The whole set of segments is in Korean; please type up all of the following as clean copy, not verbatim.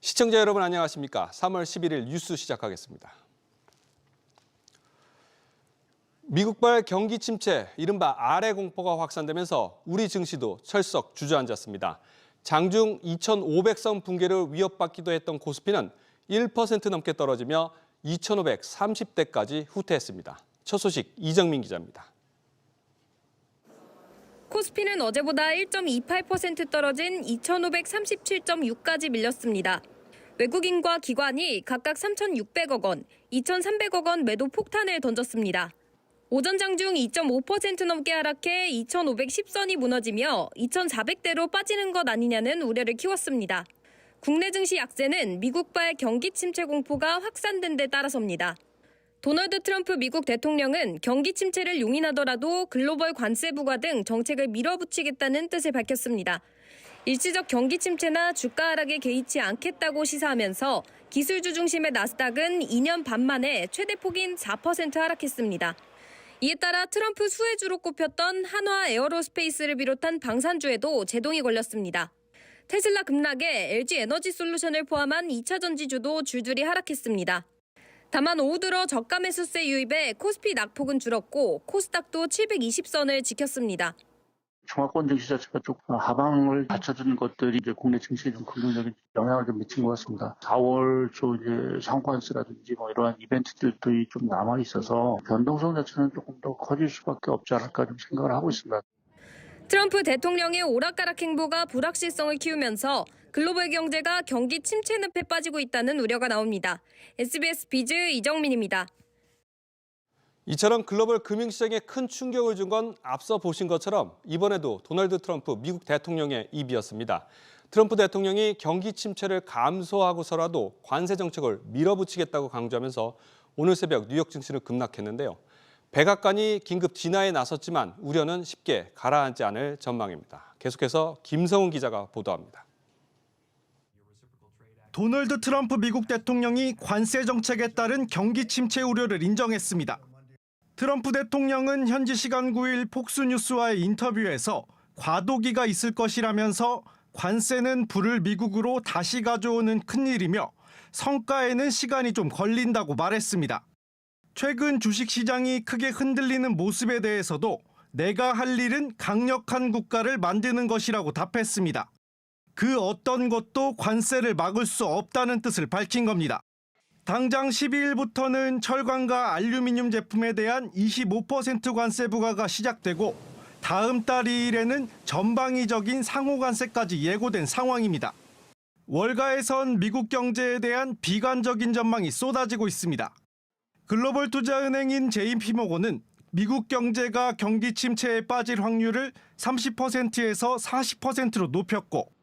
시청자 여러분 안녕하십니까? 3월 11일 뉴스 시작하겠습니다. 미국발 경기 침체, 이른바 아래 공포가 확산되면서 우리 증시도 철썩 주저앉았습니다. 장중 2,500선 붕괴를 위협받기도 했던 코스피는 1% 넘게 떨어지며 2,530대까지 후퇴했습니다. 첫 소식 이정민 기자입니다. 코스피는 어제보다 1.28% 떨어진 2,537.6까지 밀렸습니다. 외국인과 기관이 각각 3,600억 원, 2,300억 원 매도 폭탄을 던졌습니다. 오전 장중 2.5% 넘게 하락해 2,510선이 무너지며 2,400대로 빠지는 것 아니냐는 우려를 키웠습니다. 국내 증시 약세는 미국발 경기 침체 공포가 확산된 데 따라서입니다. 도널드 트럼프 미국 대통령은 경기 침체를 용인하더라도 글로벌 관세 부과 등 정책을 밀어붙이겠다는 뜻을 밝혔습니다. 일시적 경기 침체나 주가 하락에 개의치 않겠다고 시사하면서 기술주 중심의 나스닥은 2년 반 만에 최대 폭인 4% 하락했습니다. 이에 따라 트럼프 수혜주로 꼽혔던 한화 에어로스페이스를 비롯한 방산주에도 제동이 걸렸습니다. 테슬라 급락에 LG 에너지 솔루션을 포함한 2차 전지주도 줄줄이 하락했습니다. 다만 오후 들어 저가 매수세 유입에 코스피 낙폭은 줄었고 코스닥도 720선을 지켰습니다. 종합권 증시 자체가 조금 하방을 받쳐주는 것들이 이제 국내 증시에 좀 긍정적인 영향을 좀 미친 것 같습니다. 4월 초 이제 상관세라든지 이러한 이벤트들이 좀 남아 있어서 변동성 자체는 조금 더 커질 수밖에 없지 않을까 좀 생각을 하고 있습니다. 트럼프 대통령의 오락가락 행보가 불확실성을 키우면서 글로벌 경제가 경기 침체 늪에 빠지고 있다는 우려가 나옵니다. SBS 비즈 이정민입니다. 이처럼 글로벌 금융시장에 큰 충격을 준 건 앞서 보신 것처럼 이번에도 도널드 트럼프 미국 대통령의 입이었습니다. 트럼프 대통령이 경기 침체를 감소하고서라도 관세 정책을 밀어붙이겠다고 강조하면서 오늘 새벽 뉴욕 증시는 급락했는데요. 백악관이 긴급 진화에 나섰지만 우려는 쉽게 가라앉지 않을 전망입니다. 계속해서 김성훈 기자가 보도합니다. 도널드 트럼프 미국 대통령이 관세 정책에 따른 경기 침체 우려를 인정했습니다. 트럼프 대통령은 현지 시간 9일 폭스뉴스와의 인터뷰에서 과도기가 있을 것이라면서 관세는 불을 미국으로 다시 가져오는 큰일이며 성과에는 시간이 좀 걸린다고 말했습니다. 최근 주식시장이 크게 흔들리는 모습에 대해서도 내가 할 일은 강력한 국가를 만드는 것이라고 답했습니다. 그 어떤 것도 관세를 막을 수 없다는 뜻을 밝힌 겁니다. 당장 12일부터는 철강과 알루미늄 제품에 대한 25% 관세 부과가 시작되고 다음 달 2일에는 전방위적인 상호 관세까지 예고된 상황입니다. 월가에선 미국 경제에 대한 비관적인 전망이 쏟아지고 있습니다. 글로벌 투자은행인 JP모건은 미국 경제가 경기 침체에 빠질 확률을 30%에서 40%로 높였고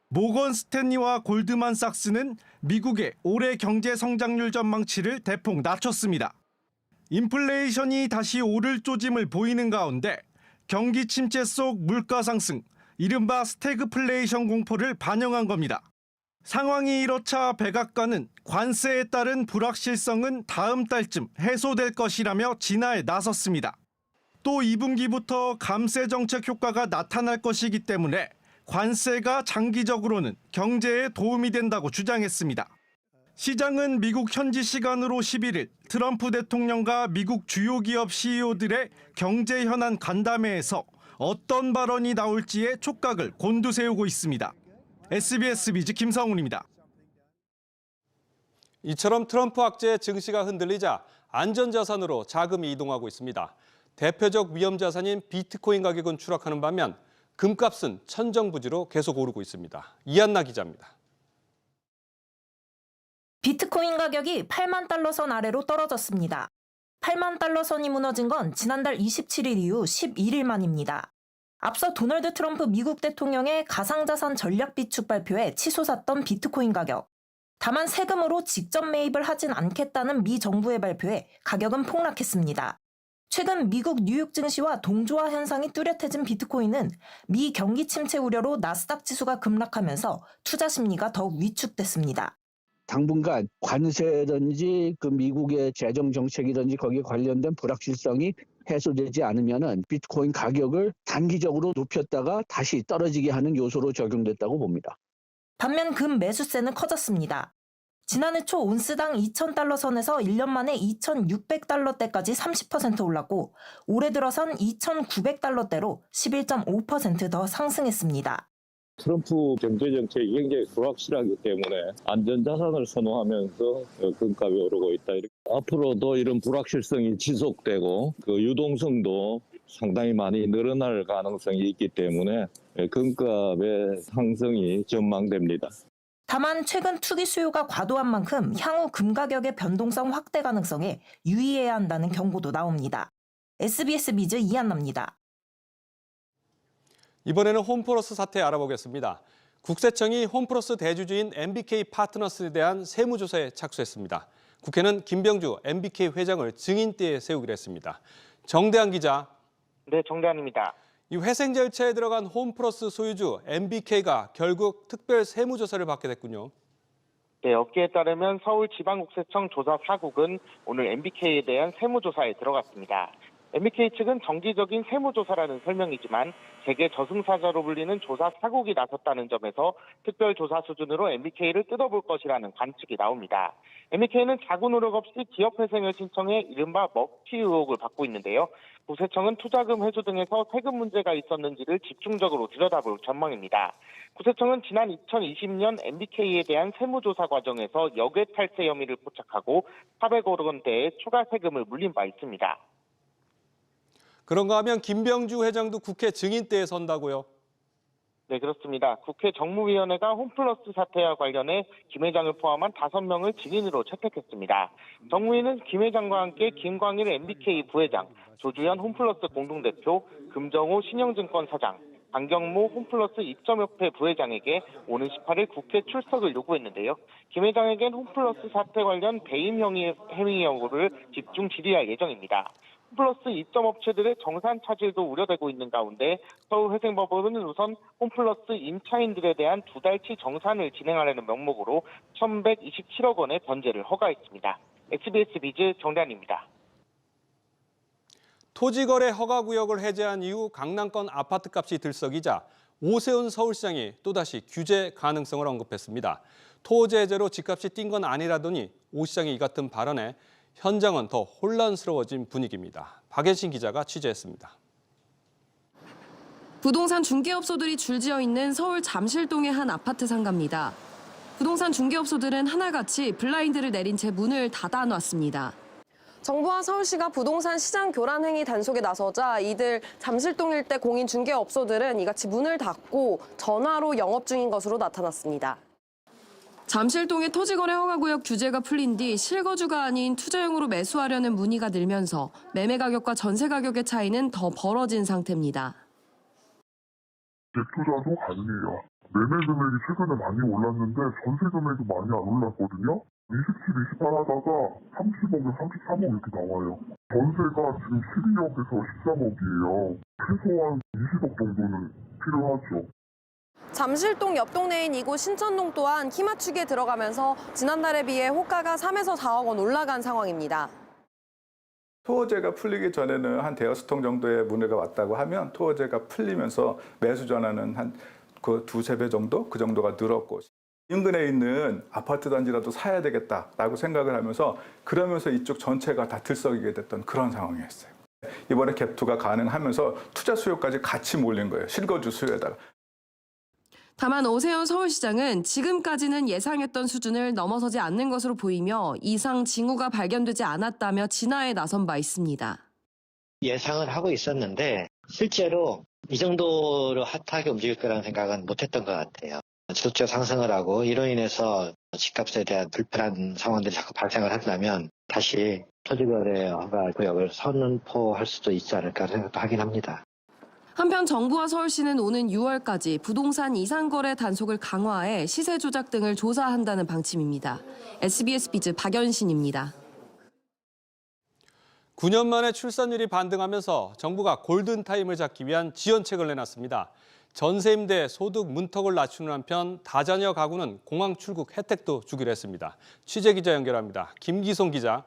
모건 스탠리와 골드만삭스는 미국의 올해 경제 성장률 전망치를 대폭 낮췄습니다. 인플레이션이 다시 오를 조짐을 보이는 가운데 경기 침체 속 물가 상승, 이른바 스태그플레이션 공포를 반영한 겁니다. 상황이 이렇자 백악관은 관세에 따른 불확실성은 다음 달쯤 해소될 것이라며 진화에 나섰습니다. 또 2분기부터 감세 정책 효과가 나타날 것이기 때문에 관세가 장기적으로는 경제에 도움이 된다고 주장했습니다. 시장은 미국 현지 시간으로 11일 트럼프 대통령과 미국 주요 기업 CEO들의 경제 현안 간담회에서 어떤 발언이 나올지에 촉각을 곤두세우고 있습니다. SBS 비즈 김성훈입니다. 이처럼 트럼프 악재에 증시가 흔들리자 안전자산으로 자금이 이동하고 있습니다. 대표적 위험자산인 비트코인 가격은 추락하는 반면 금값은 천정부지로 계속 오르고 있습니다. 이한나 기자입니다. 비트코인 가격이 8만 달러 선 아래로 떨어졌습니다. 8만 달러 선이 무너진 건 지난달 27일 이후 11일 만입니다. 앞서 도널드 트럼프 미국 대통령의 가상자산 전략 비축 발표에 치솟았던 비트코인 가격. 다만 세금으로 직접 매입을 하진 않겠다는 미 정부의 발표에 가격은 폭락했습니다. 최근 미국 뉴욕 증시와 동조화 현상이 뚜렷해진 비트코인은 미 경기 침체 우려로 나스닥 지수가 급락하면서 투자 심리가 더욱 위축됐습니다. 당분간 관세든지 미국의 재정 정책이든지 거기에 관련된 불확실성이 해소되지 않으면은 비트코인 가격을 단기적으로 높였다가 다시 떨어지게 하는 요소로 적용됐다고 봅니다. 반면 금 매수세는 커졌습니다. 지난해 초 온스당 2,000달러 선에서 1년 만에 2,600달러대까지 30% 올랐고 올해 들어선 2,900달러대로 11.5% 더 상승했습니다. 트럼프 경제 정책이 굉장히 불확실하기 때문에 안전자산을 선호하면서 금값이 오르고 있다. 앞으로도 이런 불확실성이 지속되고 그 유동성도 상당히 많이 늘어날 가능성이 있기 때문에 금값의 상승이 전망됩니다. 다만 최근 투기 수요가 과도한 만큼 향후 금 가격의 변동성 확대 가능성에 유의해야 한다는 경고도 나옵니다. SBS 비즈 이한나입니다. 이번에는 홈플러스 사태 알아보겠습니다. 국세청이 홈플러스 대주주인 MBK 파트너스에 대한 세무조사에 착수했습니다. 국회는 김병주 MBK 회장을 증인대에 세우기로 했습니다. 정대한 기자. 네, 정대한입니다. 이 회생 절차에 들어간 홈플러스 소유주 MBK가 결국 특별 세무조사를 받게 됐군요. 네, 업계에 따르면 서울지방국세청 조사 4국은 오늘 MBK에 대한 세무조사에 들어갔습니다. MBK 측은 정기적인 세무조사라는 설명이지만 세계 저승사자로 불리는 조사 4국이 나섰다는 점에서 특별조사 수준으로 MBK를 뜯어볼 것이라는 관측이 나옵니다. MBK는 자구 노력 없이 기업 회생을 신청해 이른바 먹튀 의혹을 받고 있는데요. 국세청은 투자금 회수 등에서 세금 문제가 있었는지를 집중적으로 들여다볼 전망입니다. 국세청은 지난 2020년 MBK에 대한 세무조사 과정에서 역외 탈세 혐의를 포착하고 400억 원대의 추가 세금을 물린 바 있습니다. 그런가 하면 김병주 회장도 국회 증인대에 선다고요? 네, 그렇습니다. 국회 정무위원회가 홈플러스 사태와 관련해 김 회장을 포함한 5명을 증인으로 채택했습니다. 정무위는 김 회장과 함께 김광일 MBK 부회장, 조주현 홈플러스 공동대표, 금정호 신영증권 사장, 강경모 홈플러스 입점협회 부회장에게 오는 18일 국회 출석을 요구했는데요. 김 회장에겐 홈플러스 사태 관련 배임 행위 여부를 집중 질의할 예정입니다. 홈플러스 입점업체들의 정산 차질도 우려되고 있는 가운데 서울회생법원은 우선 홈플러스 임차인들에 대한 2달치 정산을 진행하려는 명목으로 1,127억 원의 변제를 허가했습니다. SBS 비즈 정대한입니다. 토지거래 허가구역을 해제한 이후 강남권 아파트값이 들썩이자 오세훈 서울시장이 또다시 규제 가능성을 언급했습니다. 토지 해제로 집값이 뛴 건 아니라더니 오 시장의 이 같은 발언에 현장은 더 혼란스러워진 분위기입니다. 박예신 기자가 취재했습니다. 부동산 중개업소들이 줄지어 있는 서울 잠실동의 한 아파트 상가입니다. 부동산 중개업소들은 하나같이 블라인드를 내린 채 문을 닫아놨습니다. 정부와 서울시가 부동산 시장 교란 행위 단속에 나서자 이들 잠실동 일대 공인 중개업소들은 이같이 문을 닫고 전화로 영업 중인 것으로 나타났습니다. 잠실동의 토지거래 허가구역 규제가 풀린 뒤 실거주가 아닌 투자용으로 매수하려는 문의가 늘면서 매매 가격과 전세 가격의 차이는 더 벌어진 상태입니다. 갭투자도 가능해요. 매매 금액이 최근에 많이 올랐는데 전세 금액도 많이 안 올랐거든요. 27, 28 하다가 30억에 33억 이렇게 나와요. 전세가 지금 12억에서 13억이에요. 최소한 20억 정도는 필요하죠. 잠실동 옆 동네인 이곳 신천동 또한 키 맞추기에 들어가면서 지난달에 비해 호가가 3에서 4억 원 올라간 상황입니다. 토어제가 풀리기 전에는 한 대여섯 통 정도의 문의가 왔다고 하면 토어제가 풀리면서 매수 전화는 한 그 2-3배 정도? 그 정도가 늘었고 인근에 있는 아파트 단지라도 사야 되겠다라고 생각을 하면서 그러면서 이쪽 전체가 다 들썩이게 됐던 그런 상황이었어요. 이번에 갭투가 가능하면서 투자 수요까지 같이 몰린 거예요. 실거주 수요에다가. 다만 오세훈 서울시장은 지금까지는 예상했던 수준을 넘어서지 않는 것으로 보이며 이상 징후가 발견되지 않았다며 진화에 나선 바 있습니다. 예상을 하고 있었는데 실제로 이 정도로 핫하게 움직일 거라는 생각은 못했던 것 같아요. 실제 상승을 하고 이로 인해서 집값에 대한 불편한 상황들이 자꾸 발생을 한다면 다시 토지거래 허가 구역을 선포할 수도 있지 않을까 생각도 하긴 합니다. 한편 정부와 서울시는 오는 6월까지 부동산 이상거래 단속을 강화해 시세 조작 등을 조사한다는 방침입니다. SBS 비즈 박연신입니다. 9년 만에 출산율이 반등하면서 정부가 골든타임을 잡기 위한 지원책을 내놨습니다. 전세임대 소득 문턱을 낮추는 한편 다자녀 가구는 공항 출국 혜택도 주기로 했습니다. 취재기자 연결합니다. 김기송 기자.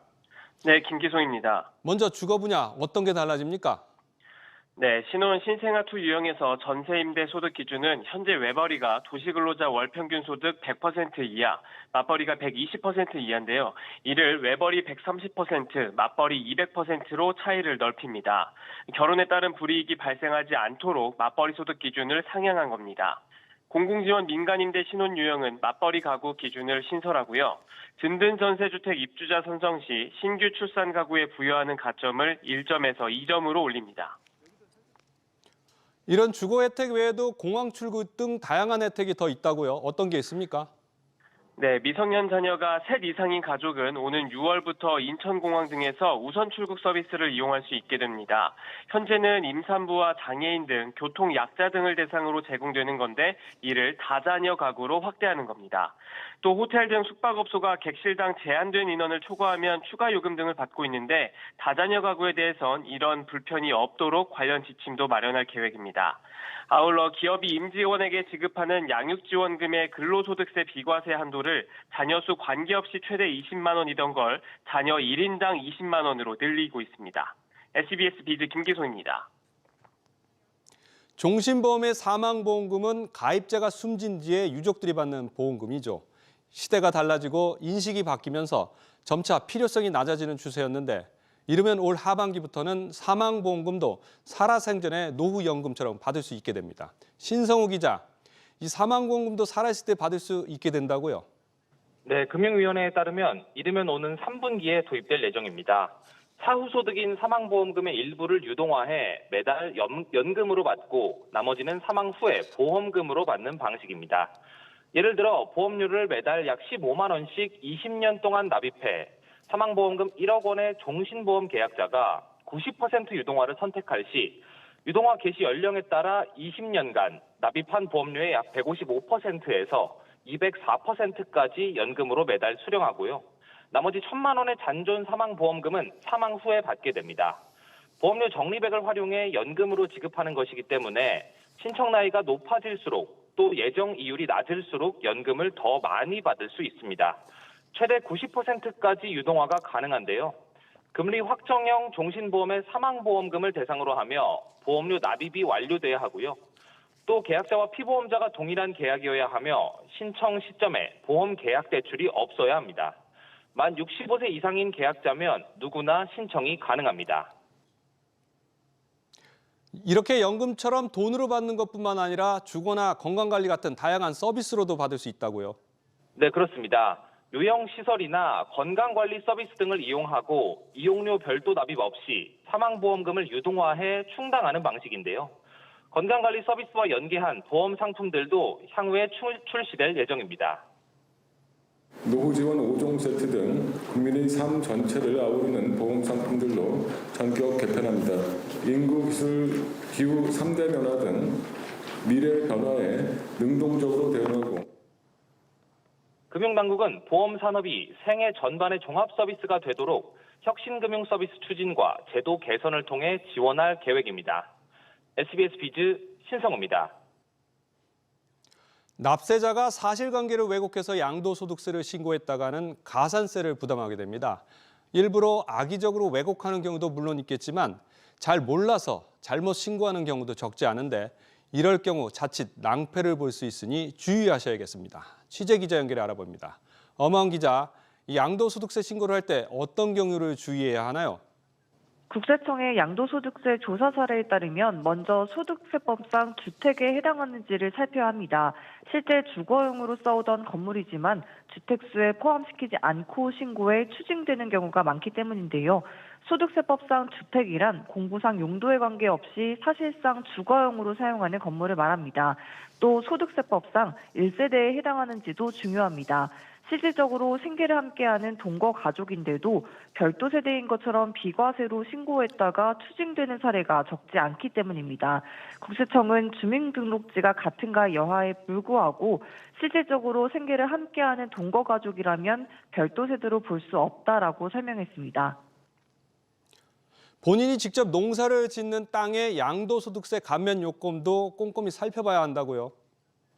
네, 김기송입니다. 먼저 주거 분야 어떤 게 달라집니까? 네, 신혼 신생아2 유형에서 전세 임대 소득 기준은 현재 외벌이가 도시근로자 월평균 소득 100% 이하, 맞벌이가 120% 이하인데요. 이를 외벌이 130%, 맞벌이 200%로 차이를 넓힙니다. 결혼에 따른 불이익이 발생하지 않도록 맞벌이 소득 기준을 상향한 겁니다. 공공지원 민간임대 신혼 유형은 맞벌이 가구 기준을 신설하고요. 든든 전세주택 입주자 선정 시 신규 출산 가구에 부여하는 가점을 1점에서 2점으로 올립니다. 이런 주거 혜택 외에도 공항 출국 등 다양한 혜택이 더 있다고요. 어떤 게 있습니까? 네, 미성년 자녀가 셋 이상인 가족은 오는 6월부터 인천공항 등에서 우선 출국 서비스를 이용할 수 있게 됩니다. 현재는 임산부와 장애인 등 교통 약자 등을 대상으로 제공되는 건데 이를 다자녀 가구로 확대하는 겁니다. 또 호텔 등 숙박업소가 객실당 제한된 인원을 초과하면 추가 요금 등을 받고 있는데 다자녀 가구에 대해선 이런 불편이 없도록 관련 지침도 마련할 계획입니다. 아울러 기업이 임직원에게 지급하는 양육지원금의 근로소득세 비과세 한도를 자녀 수 관계없이 최대 20만 원이던 걸 자녀 1인당 20만 원으로 늘리고 있습니다. SBS 비즈 김기소입니다. 종신보험의 사망보험금은 가입자가 숨진 뒤에 유족들이 받는 보험금이죠. 시대가 달라지고 인식이 바뀌면서 점차 필요성이 낮아지는 추세였는데 이르면 올 하반기부터는 사망보험금도 살아생전에 노후연금처럼 받을 수 있게 됩니다. 신성우 기자, 이 사망보험금도 살아있을 때 받을 수 있게 된다고요? 네, 금융위원회에 따르면 이르면 오는 3분기에 도입될 예정입니다. 사후소득인 사망보험금의 일부를 유동화해 매달 연금으로 받고 나머지는 사망 후에 보험금으로 받는 방식입니다. 예를 들어 보험료를 매달 약 15만 원씩 20년 동안 납입해 사망보험금 1억 원의 종신보험 계약자가 90% 유동화를 선택할 시 유동화 개시 연령에 따라 20년간 납입한 보험료의 약 155%에서 204%까지 연금으로 매달 수령하고요. 나머지 1,000만 원의 잔존 사망보험금은 사망 후에 받게 됩니다. 보험료 적립액을 활용해 연금으로 지급하는 것이기 때문에 신청 나이가 높아질수록 또 예정 이율이 낮을수록 연금을 더 많이 받을 수 있습니다. 최대 90%까지 유동화가 가능한데요. 금리 확정형 종신보험의 사망보험금을 대상으로 하며 보험료 납입이 완료돼야 하고요. 또 계약자와 피보험자가 동일한 계약이어야 하며 신청 시점에 보험 계약 대출이 없어야 합니다. 만 65세 이상인 계약자면 누구나 신청이 가능합니다. 이렇게 연금처럼 돈으로 받는 것뿐만 아니라 주거나 건강관리 같은 다양한 서비스로도 받을 수 있다고요? 네, 그렇습니다. 요양시설이나 건강관리 서비스 등을 이용하고 이용료 별도 납입 없이 사망보험금을 유동화해 충당하는 방식인데요. 건강관리 서비스와 연계한 보험 상품들도 향후에 출시될 예정입니다. 노후지원 5종 세트 등 국민의 삶 전체를 아우르는 보험 상품들로 전격 개편합니다. 인구, 기술, 기후 3대 변화 등 미래 변화에 능동적으로 대응하고 금융당국은 보험 산업이 생애 전반의 종합 서비스가 되도록 혁신금융 서비스 추진과 제도 개선을 통해 지원할 계획입니다. SBS 비즈 신성우입니다. 납세자가 사실관계를 왜곡해서 양도소득세를 신고했다가는 가산세를 부담하게 됩니다. 일부러 악의적으로 왜곡하는 경우도 물론 있겠지만 잘 몰라서 잘못 신고하는 경우도 적지 않은데 이럴 경우 자칫 낭패를 볼 수 있으니 주의하셔야겠습니다. 취재기자 연결해 알아봅니다. 엄한 기자, 이 양도소득세 신고를 할 때 어떤 경우를 주의해야 하나요? 국세청의 양도소득세 조사 사례에 따르면 먼저 소득세법상 주택에 해당하는지를 살펴야 합니다. 실제 주거용으로 써오던 건물이지만 주택수에 포함시키지 않고 신고해 추징되는 경우가 많기 때문인데요. 소득세법상 주택이란 공부상 용도에 관계없이 사실상 주거용으로 사용하는 건물을 말합니다. 또 소득세법상 1세대에 해당하는지도 중요합니다. 실질적으로 생계를 함께하는 동거 가족인데도 별도 세대인 것처럼 비과세로 신고했다가 추징되는 사례가 적지 않기 때문입니다. 국세청은 주민등록지가 같은가 여하에 불구하고 실질적으로 생계를 함께하는 동거 가족이라면 별도 세대로 볼 수 없다라고 설명했습니다. 본인이 직접 농사를 짓는 땅의 양도소득세 감면 요건도 꼼꼼히 살펴봐야 한다고요?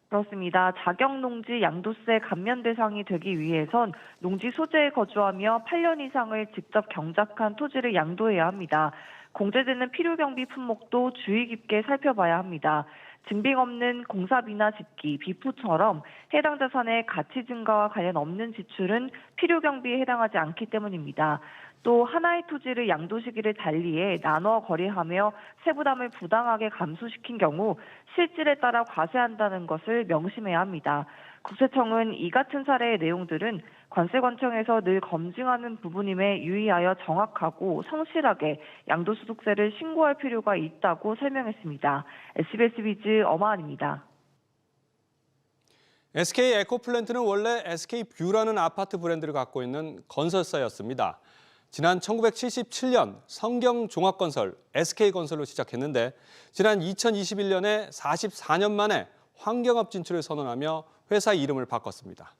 그렇습니다. 자격농지 양도세 감면 대상이 되기 위해선 농지 소재에 거주하며 8년 이상을 직접 경작한 토지를 양도해야 합니다. 공제되는 필요경비 품목도 주의 깊게 살펴봐야 합니다. 증빙 없는 공사비나 집기, 비포처럼 해당 자산의 가치 증가와 관련 없는 지출은 필요경비에 해당하지 않기 때문입니다. 또 하나의 토지를 양도시기를 달리해 나눠 거래하며 세부담을 부당하게 감수시킨 경우 실질에 따라 과세한다는 것을 명심해야 합니다. 국세청은 이 같은 사례의 내용들은 관세관청에서 늘 검증하는 부분임에 유의하여 정확하고 성실하게 양도소득세를 신고할 필요가 있다고 설명했습니다. SBS 비즈 엄하은입니다. SK 에코플랜트는 원래 SK뷰라는 아파트 브랜드를 갖고 있는 건설사였습니다. 지난 1977년 성경종합건설, SK건설로 시작했는데 지난 2021년에 44년 만에 환경업 진출을 선언하며 회사 이름을 바꿨습니다.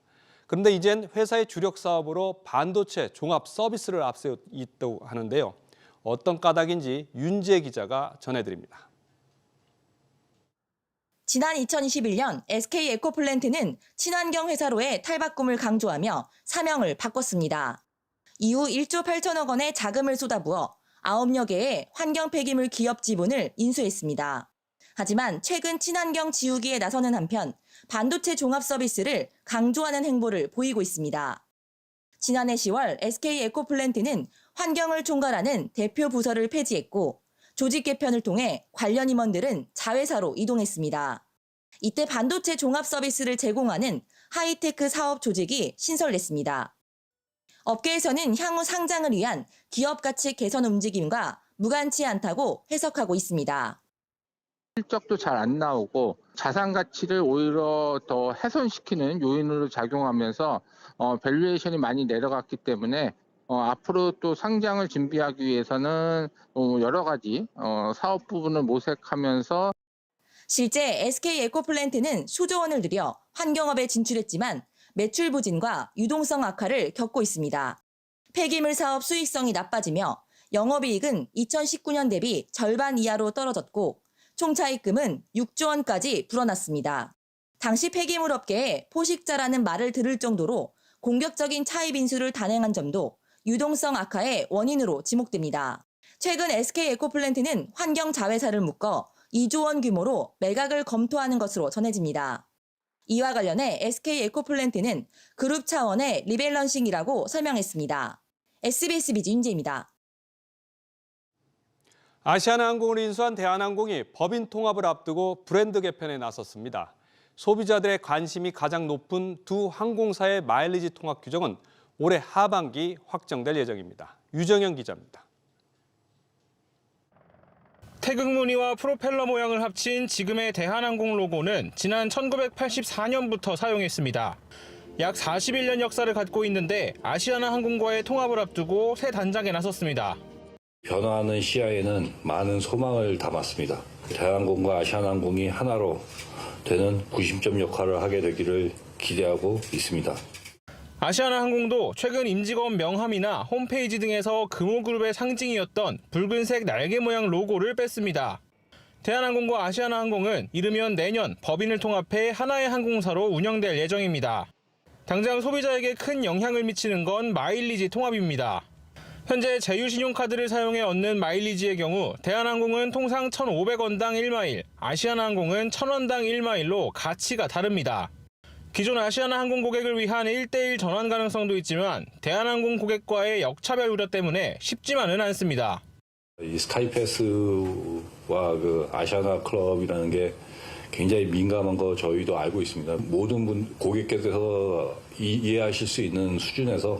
그런데 이젠 회사의 주력 사업으로 반도체 종합 서비스를 앞세우고 있다고 하는데요. 어떤 까닭인지 윤지혜 기자가 전해드립니다. 지난 2021년 SK 에코플랜트는 친환경 회사로의 탈바꿈을 강조하며 사명을 바꿨습니다. 이후 1조 8천억 원의 자금을 쏟아부어 9여 개의 환경 폐기물 기업 지분을 인수했습니다. 하지만 최근 친환경 지우기에 나서는 한편 반도체 종합 서비스를 강조하는 행보를 보이고 있습니다. 지난해 10월 SK 에코플랜트는 환경을 총괄하는 대표 부서를 폐지했고 조직 개편을 통해 관련 임원들은 자회사로 이동했습니다. 이때 반도체 종합 서비스를 제공하는 하이테크 사업 조직이 신설됐습니다. 업계에서는 향후 상장을 위한 기업 가치 개선 움직임과 무관치 않다고 해석하고 있습니다. 실적도 잘 안 나오고 자산 가치를 오히려 더 훼손시키는 요인으로 작용하면서 밸류에이션이 많이 내려갔기 때문에 앞으로 또 상장을 준비하기 위해서는 여러 가지 사업 부분을 모색하면서 실제 SK 에코플랜트는 수조 원을 들여 환경업에 진출했지만 매출 부진과 유동성 악화를 겪고 있습니다. 폐기물 사업 수익성이 나빠지며 영업이익은 2019년 대비 절반 이하로 떨어졌고 총차입금은 6조 원까지 불어났습니다. 당시 폐기물 업계에 포식자라는 말을 들을 정도로 공격적인 차입 인수를 단행한 점도 유동성 악화의 원인으로 지목됩니다. 최근 SK 에코플랜트는 환경 자회사를 묶어 2조 원 규모로 매각을 검토하는 것으로 전해집니다. 이와 관련해 SK 에코플랜트는 그룹 차원의 리밸런싱이라고 설명했습니다. SBS 비즈 윤지혜입니다. 아시아나항공을 인수한 대한항공이 법인 통합을 앞두고 브랜드 개편에 나섰습니다. 소비자들의 관심이 가장 높은 두 항공사의 마일리지 통합 규정은 올해 하반기 확정될 예정입니다. 유정현 기자입니다. 태극 무늬와 프로펠러 모양을 합친 지금의 대한항공 로고는 지난 1984년부터 사용했습니다. 약 41년 역사를 갖고 있는데 아시아나항공과의 통합을 앞두고 새 단장에 나섰습니다. 변화하는 시야에는 많은 소망을 담았습니다. 대한항공과 아시아나항공이 하나로 되는 구심점 역할을 하게 되기를 기대하고 있습니다. 아시아나항공도 최근 임직원 명함이나 홈페이지 등에서 금호그룹의 상징이었던 붉은색 날개 모양 로고를 뺐습니다. 대한항공과 아시아나항공은 이르면 내년 법인을 통합해 하나의 항공사로 운영될 예정입니다. 당장 소비자에게 큰 영향을 미치는 건 마일리지 통합입니다. 현재 제휴신용카드를 사용해 얻는 마일리지의 경우 대한항공은 통상 1,500원당 1마일, 아시아나항공은 1,000원당 1마일로 가치가 다릅니다. 기존 아시아나항공 고객을 위한 1:1 전환 가능성도 있지만 대한항공 고객과의 역차별 우려 때문에 쉽지만은 않습니다. 이 스카이패스와 그 아시아나 클럽이라는 게 굉장히 민감한 거 저희도 알고 있습니다. 모든 고객께서 이해하실 수 있는 수준에서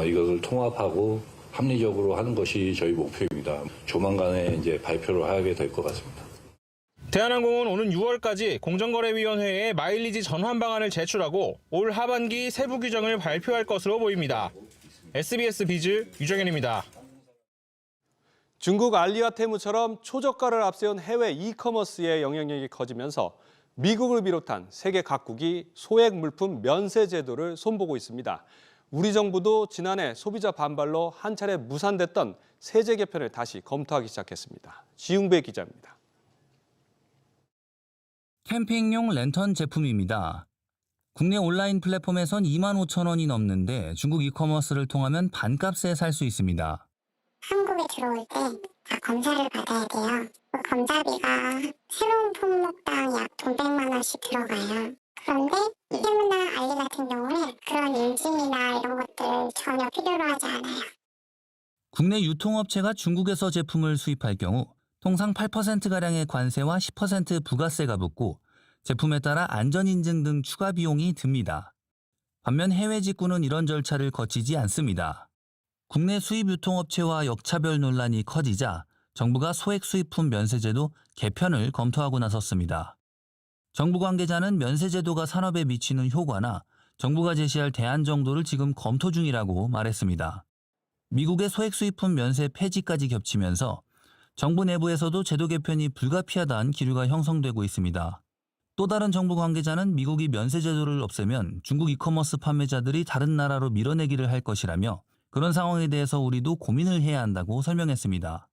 이것을 통합하고 합리적으로 하는 것이 저희 목표입니다. 조만간에 이제 발표를 하게 될 것 같습니다. 대한항공은 오는 6월까지 공정거래위원회에 마일리지 전환 방안을 제출하고 올 하반기 세부 규정을 발표할 것으로 보입니다. SBS 비즈 유정현입니다. 중국 알리와 테무처럼 초저가를 앞세운 해외 이커머스의 영향력이 커지면서 미국을 비롯한 세계 각국이 소액 물품 면세 제도를 손보고 있습니다. 우리 정부도 지난해 소비자 반발로 한 차례 무산됐던 세제 개편을 다시 검토하기 시작했습니다. 지웅배 기자입니다. 캠핑용 랜턴 제품입니다. 국내 온라인 플랫폼에선 25,000원이 넘는데 중국 이커머스를 통하면 반값에 살 수 있습니다. 한국에 들어올 때 다 검사를 받아야 돼요. 그 검사비가 새로운 품목당 약 돈 100만 원씩 들어가요. 그런데 이데모나 알리 같은 경우는 그런 인증이나 이런 것들 전혀 필요로 하지 않아요. 국내 유통업체가 중국에서 제품을 수입할 경우 통상 8%가량의 관세와 10% 부가세가 붙고 제품에 따라 안전인증 등 추가 비용이 듭니다. 반면 해외 직구는 이런 절차를 거치지 않습니다. 국내 수입 유통업체와 역차별 논란이 커지자 정부가 소액 수입품 면세제도 개편을 검토하고 나섰습니다. 정부 관계자는 면세제도가 산업에 미치는 효과나 정부가 제시할 대안 정도를 지금 검토 중이라고 말했습니다. 미국의 소액 수입품 면세 폐지까지 겹치면서 정부 내부에서도 제도 개편이 불가피하다는 기류가 형성되고 있습니다. 또 다른 정부 관계자는 미국이 면세 제도를 없애면 중국 이커머스 판매자들이 다른 나라로 밀어내기를 할 것이라며 그런 상황에 대해서 우리도 고민을 해야 한다고 설명했습니다.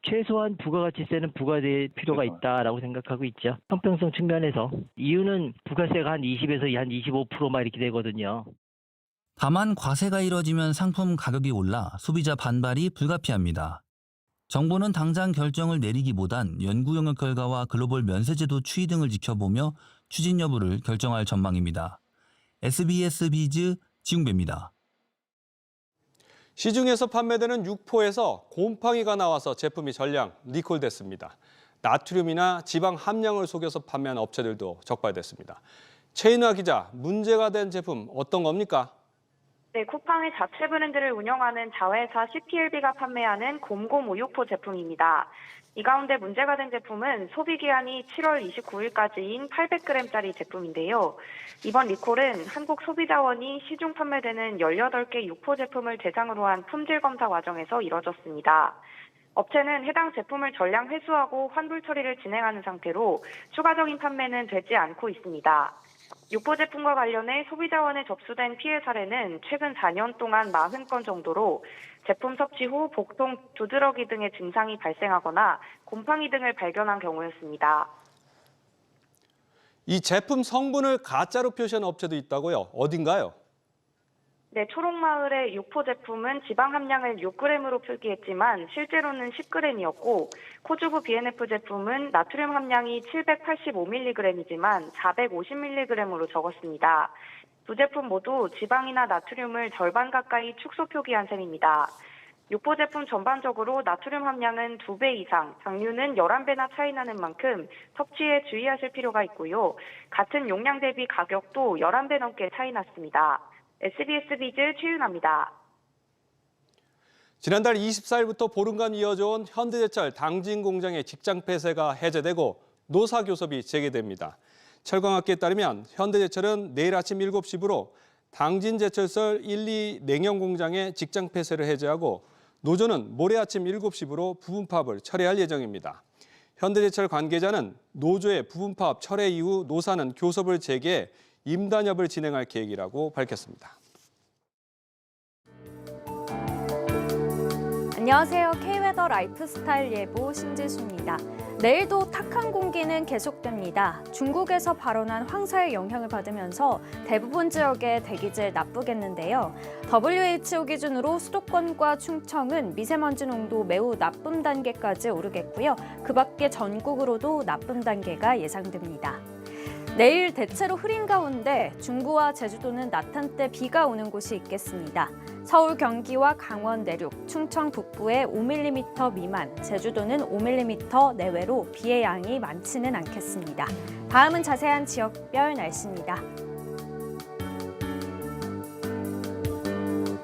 최소한 부가가치세는 부과될 필요가 있다라고 생각하고 있죠. 형평성 측면에서. 이유는 부가세가 한 20에서 한 25%만 이렇게 되거든요. 다만 과세가 이뤄지면 상품 가격이 올라 소비자 반발이 불가피합니다. 정부는 당장 결정을 내리기보단 연구 영역 결과와 글로벌 면세제도 추이 등을 지켜보며 추진 여부를 결정할 전망입니다. SBS 비즈 지웅배입니다. 시중에서 판매되는 육포에서 곰팡이가 나와서 제품이 전량 리콜됐습니다. 나트륨이나 지방 함량을 속여서 판매한 업체들도 적발됐습니다. 최인화 기자, 문제가 된 제품 어떤 겁니까? 네, 쿠팡의 자체 브랜드를 운영하는 자회사 CPLB가 판매하는 곰곰 우육포 제품입니다. 이 가운데 문제가 된 제품은 소비기한이 7월 29일까지인 800g짜리 제품인데요. 이번 리콜은 한국소비자원이 시중 판매되는 18개 육포 제품을 대상으로 한 품질 검사 과정에서 이뤄졌습니다. 업체는 해당 제품을 전량 회수하고 환불 처리를 진행하는 상태로 추가적인 판매는 되지 않고 있습니다. 육포 제품과 관련해 소비자원에 접수된 피해 사례는 최근 4년 동안 40건 정도로 제품 섭취 후 복통, 두드러기 등의 증상이 발생하거나 곰팡이 등을 발견한 경우였습니다. 이 제품 성분을 가짜로 표시한 업체도 있다고요? 어딘가요? 네, 초록마을의 육포 제품은 지방 함량을 6g으로 표기했지만 실제로는 10g이었고 코주구 BNF 제품은 나트륨 함량이 785mg이지만 450mg으로 적었습니다. 두 제품 모두 지방이나 나트륨을 절반 가까이 축소 표기한 셈입니다. 육포 제품 전반적으로 나트륨 함량은 2배 이상, 당류는 11배나 차이 나는 만큼 섭취에 주의하실 필요가 있고요. 같은 용량 대비 가격도 11배 넘게 차이 났습니다. SBS 비즈 최윤아입니다. 지난달 24일부터 보름간 이어져온 현대제철 당진 공장의 직장 폐쇄가 해제되고 노사 교섭이 재개됩니다. 철강학계에 따르면 현대제철은 내일 아침 7시부로 당진제철설 1, 2 냉영 공장의 직장 폐쇄를 해제하고 노조는 모레 아침 7시부로 부분 파업을 철회할 예정입니다. 현대제철 관계자는 노조의 부분 파업 철회 이후 노사는 교섭을 재개해 임단협을 진행할 계획이라고 밝혔습니다. 안녕하세요. K웨더 라이프스타일 예보 신지수입니다. 내일도 탁한 공기는 계속됩니다. 중국에서 발원한 황사의 영향을 받으면서 대부분 지역에 대기질 나쁘겠는데요. WHO 기준으로 수도권과 충청은 미세먼지 농도 매우 나쁨 단계까지 오르겠고요. 그 밖에 전국으로도 나쁨 단계가 예상됩니다. 내일 대체로 흐린 가운데 중부와 제주도는 낮 한때 비가 오는 곳이 있겠습니다. 서울, 경기와 강원 내륙, 충청 북부에 5mm 미만, 제주도는 5mm 내외로 비의 양이 많지는 않겠습니다. 다음은 자세한 지역별 날씨입니다.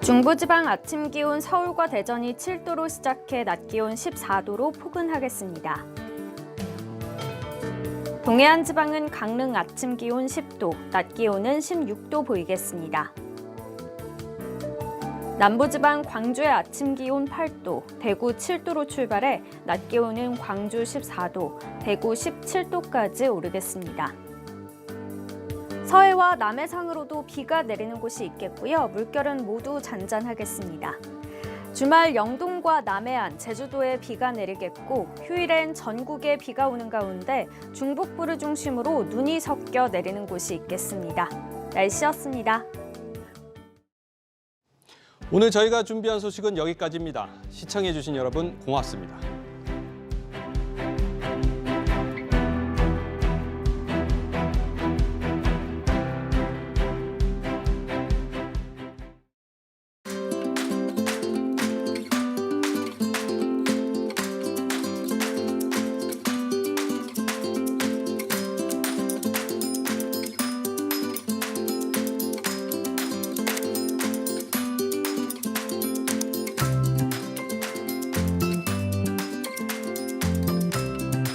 중부지방 아침 기온 서울과 대전이 7도로 시작해 낮 기온 14도로 포근하겠습니다. 동해안 지방은 강릉 아침 기온 10도, 낮 기온은 16도 보이겠습니다. 남부지방 광주의 아침 기온 8도, 대구 7도로 출발해 낮 기온은 광주 14도, 대구 17도까지 오르겠습니다. 서해와 남해상으로도 비가 내리는 곳이 있겠고요. 물결은 모두 잔잔하겠습니다. 주말 영동과 남해안, 제주도에 비가 내리겠고 휴일엔 전국에 비가 오는 가운데 중북부를 중심으로 눈이 섞여 내리는 곳이 있겠습니다. 날씨였습니다. 오늘 저희가 준비한 소식은 여기까지입니다. 시청해주신 여러분 고맙습니다.